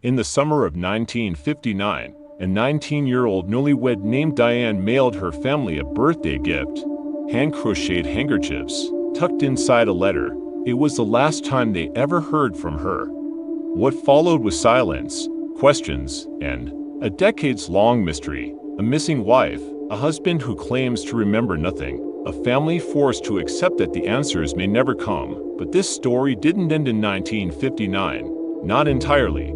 In the summer of 1959, a 19-year-old newlywed named Diane mailed her family a birthday gift, hand-crocheted handkerchiefs, tucked inside a letter. It was the last time they ever heard from her. What followed was silence, questions, and a decades-long mystery. A missing wife, a husband who claims to remember nothing, a family forced to accept that the answers may never come. But this story didn't end in 1959, not entirely.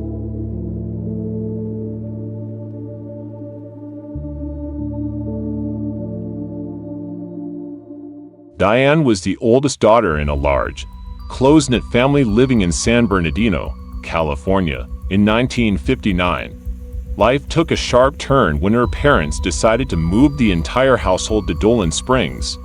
Diane was the oldest daughter in a large, close-knit family living in San Bernardino, California. In 1959, life took a sharp turn when her parents decided to move the entire household to Dolan Springs,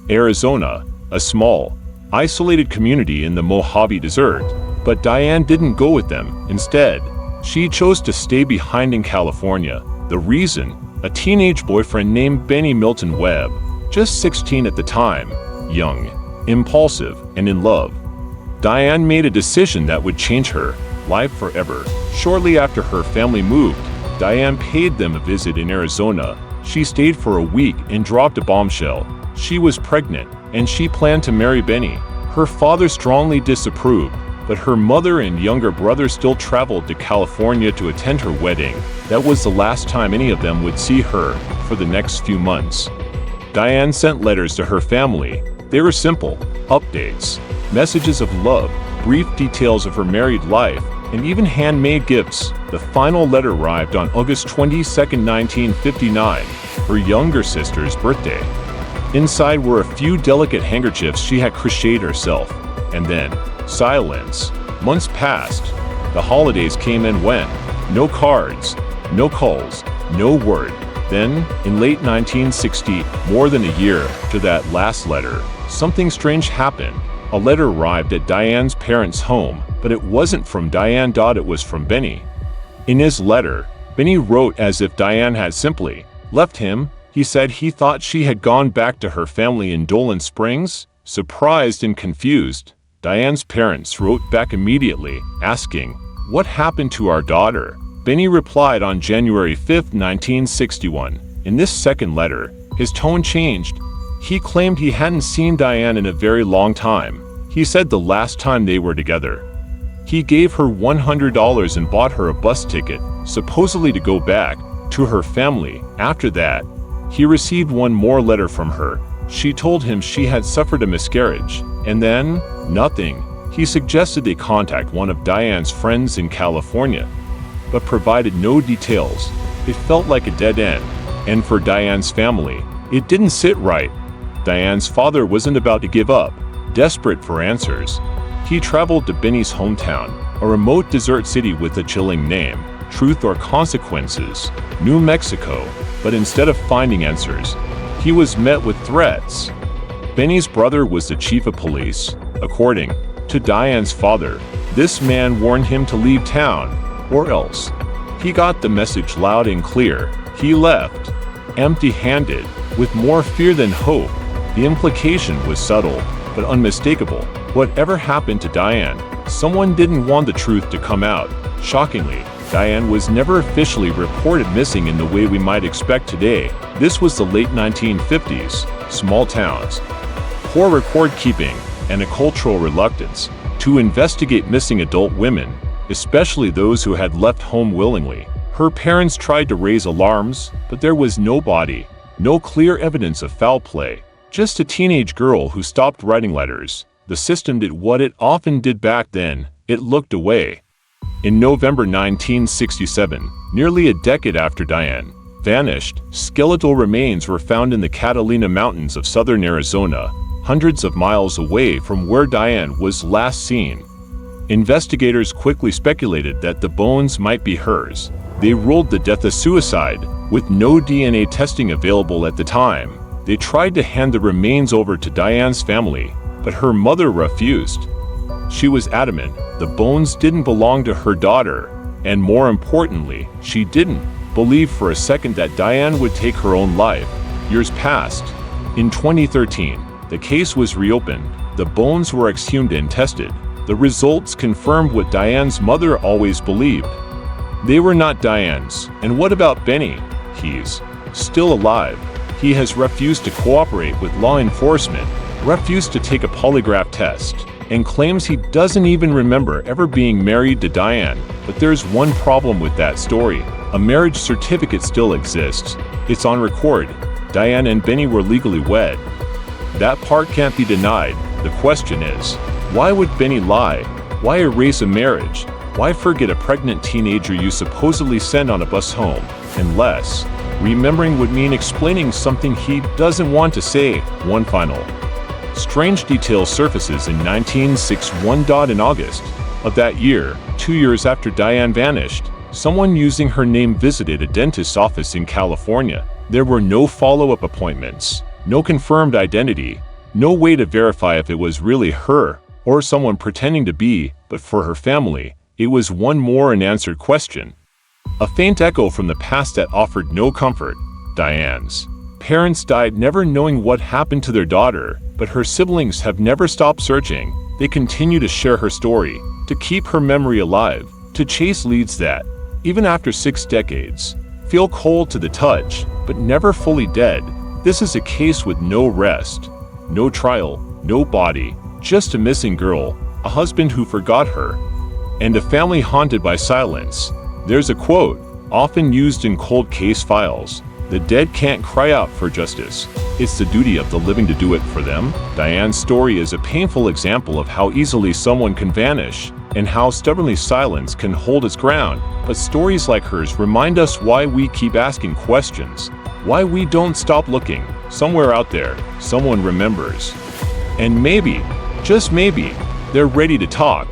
Arizona, a small, isolated community in the Mojave Desert. But Diane didn't go with them. Instead, she chose to stay behind in California. The reason? A teenage boyfriend named Bennie Milton Webb, just 16 at the time, young, impulsive, and in love. Diane made a decision that would change her life forever. Shortly after her family moved, Diane paid them a visit in Arizona. She stayed for a week and dropped a bombshell. She was pregnant, and she planned to marry Bennie. Her father strongly disapproved, but her mother and younger brother still traveled to California to attend her wedding. That was the last time any of them would see her for the next few months. Diane sent letters to her family. They were simple, updates, messages of love, brief details of her married life, and even handmade gifts. The final letter arrived on August 22, 1959, her younger sister's birthday. Inside were a few delicate handkerchiefs she had crocheted herself. And then, silence. Months passed. The holidays came and went. No cards, no calls, no word. Then, in late 1960, more than a year to that last letter, something strange happened. A letter arrived at Diane's parents' home, but it wasn't from Diane. It was from Bennie. In his letter, Bennie wrote as if Diane had simply left him. He said he thought she had gone back to her family in Dolan Springs. Surprised and confused, Diane's parents wrote back immediately, asking, "What happened to our daughter?" Bennie replied on January 5, 1961. In this second letter, his tone changed. He claimed he hadn't seen Diane in a very long time. He said the last time they were together, he gave her $100 and bought her a bus ticket, supposedly to go back to her family. After that, he received one more letter from her. She told him she had suffered a miscarriage. And then, nothing. He suggested they contact one of Diane's friends in California, but provided no details. It felt like a dead end. And for Diane's family, it didn't sit right. Diane's father wasn't about to give up. Desperate for answers, he traveled to Bennie's hometown, a remote desert city with a chilling name, Truth or Consequences, New Mexico. But instead of finding answers, he was met with threats. Bennie's brother was the chief of police. According to Diane's father, this man warned him to leave town, or else. He got the message loud and clear. He left, empty-handed, with more fear than hope. The implication was subtle, but unmistakable. Whatever happened to Diane, someone didn't want the truth to come out. Shockingly, Diane was never officially reported missing in the way we might expect today. This was the late 1950s. Small towns, poor record-keeping, and a cultural reluctance to investigate missing adult women, especially those who had left home willingly. Her parents tried to raise alarms, but there was no body, no clear evidence of foul play, just a teenage girl who stopped writing letters. The system did what it often did back then: it looked away. In November 1967, nearly a decade after Diane vanished, skeletal remains were found in the Catalina Mountains of southern Arizona, hundreds of miles away from where Diane was last seen. Investigators quickly speculated that the bones might be hers. They ruled the death a suicide, with no DNA testing available at the time. They tried to hand the remains over to Diane's family, but her mother refused. She was adamant the bones didn't belong to her daughter, and more importantly, she didn't believe for a second that Diane would take her own life. Years passed. In 2013, the case was reopened. The bones were exhumed and tested. The results confirmed what Diane's mother always believed. They were not Diane's. And what about Bennie? He's still alive. He has refused to cooperate with law enforcement, refused to take a polygraph test, and claims he doesn't even remember ever being married to Diane. But there's one problem with that story. A marriage certificate still exists. It's on record. Diane and Bennie were legally wed. That part can't be denied. The question is, why would Bennie lie? Why erase a marriage? Why forget a pregnant teenager you supposedly sent on a bus home? Unless remembering would mean explaining something he doesn't want to say. One final strange detail surfaces in 1961. In August of that year, 2 years after Diane vanished, someone using her name visited a dentist's office in California. There were no follow-up appointments, no confirmed identity, no way to verify if it was really her or someone pretending to be, but for her family, it was one more unanswered question. A faint echo from the past that offered no comfort. Diane's parents died never knowing what happened to their daughter, but her siblings have never stopped searching. They continue to share her story, to keep her memory alive, to chase leads that, even after 6 decades, feel cold to the touch, but never fully dead. This is a case with no rest, no trial, no body, just a missing girl, a husband who forgot her, and a family haunted by silence. There's a quote, often used in cold case files: "The dead can't cry out for justice. It's the duty of the living to do it for them." Diane's story is a painful example of how easily someone can vanish, and how stubbornly silence can hold its ground. But stories like hers remind us why we keep asking questions, why we don't stop looking. Somewhere out there, someone remembers. And maybe, just maybe, they're ready to talk.